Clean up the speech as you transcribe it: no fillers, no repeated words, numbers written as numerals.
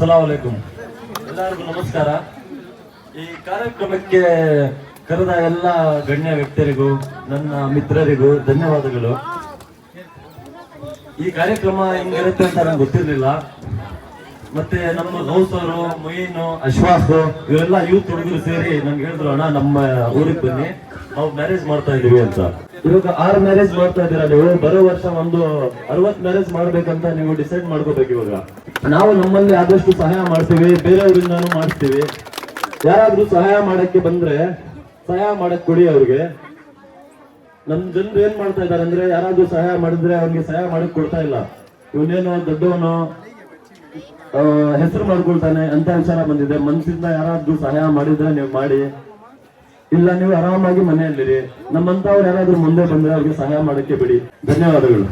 ಸಲಾಮ್ ಅಲೈಕುಂ. ಎಲ್ಲರಿಗೂ ನಮಸ್ಕಾರ. ಈ ಕಾರ್ಯಕ್ರಮಕ್ಕೆ ಕರೆದ ಎಲ್ಲ ಗಣ್ಯ ವ್ಯಕ್ತರಿಗೂ ನನ್ನ ಮಿತ್ರರಿಗೂ ಧನ್ಯವಾದಗಳು. ಈ ಕಾರ್ಯಕ್ರಮ ಹಿಂಗಿರುತ್ತೆ ಅಂತ ನಂಗೆ ಗೊತ್ತಿರ್ಲಿಲ್ಲ. ಮತ್ತೆ ನಮ್ಮ ಗೌಸ್ ಅವರು, ಮೊಯಿನ್, ಅಶ್ವಾಫ್ ಇವರೆಲ್ಲ ಯೂತ್ ಹುಡುಗರು ಸೇರಿ ನನ್ಗೆ ಹೇಳಿದ್ರು, ಅಣ್ಣ ನಮ್ಮ ಊರಿಗೆ ಬನ್ನಿ, ನಾವು ಮ್ಯಾರೇಜ್ ಮಾಡ್ತಾ ಇದೀವಿ ಅಂತ. ಇವಾಗ 6 ಮ್ಯಾರೇಜ್ ಮಾಡ್ತಾ ಇದ್ದೀರಾ ನೀವು. ಬರೋ ವರ್ಷ ಒಂದು 60 ಮ್ಯಾರೇಜ್ ಮಾಡ್ಬೇಕಂತ ನೀವು ಡಿಸೈಡ್ ಮಾಡ್ಕೋಬೇಕು. ಇವಾಗ ನಾವು ನಮ್ಮಲ್ಲಿ ಆದಷ್ಟು ಸಹಾಯ ಮಾಡ್ತೀವಿ, ಬೇರೆಯವರಿಂದಾನು ಮಾಡಿಸ್ತೀವಿ. ಯಾರಾದ್ರೂ ಸಹಾಯ ಮಾಡಕ್ಕೆ ಬಂದ್ರೆ ಸಹಾಯ ಮಾಡಕ್ ಕೊಡಿ ಅವ್ರಿಗೆ. ನಮ್ ಜನರು ಏನ್ ಮಾಡ್ತಾ ಇದಾರೆ ಅಂದ್ರೆ, ಯಾರಾದ್ರೂ ಸಹಾಯ ಮಾಡಿದ್ರೆ ಅವ್ರಿಗೆ ಸಹಾಯ ಮಾಡಕ್ ಕೊಡ್ತಾ ಇಲ್ಲ. ಇವನೇನೋ ದೊಡ್ಡವನು ಹೆಸರು ಮಾಡ್ಕೊಳ್ತಾನೆ ಅಂತ ವಿಚಾರ ಬಂದಿದೆ. ಮನ್ಸಿಂದ ಯಾರಾದ್ರೂ ಸಹಾಯ ಮಾಡಿದ್ರೆ ನೀವು ಮಾಡಿ, ಇಲ್ಲ ನೀವು ಆರಾಮಾಗಿ ಮನೆಯಲ್ಲಿರಿ. ನಮ್ಮಂತವ್ರು ಯಾರಾದ್ರೂ ಮುಂದೆ ಬಂದ್ರೆ ಅವ್ರಿಗೆ ಸಹಾಯ ಮಾಡಕ್ಕೆ ಬಿಡಿ. ಧನ್ಯವಾದಗಳು.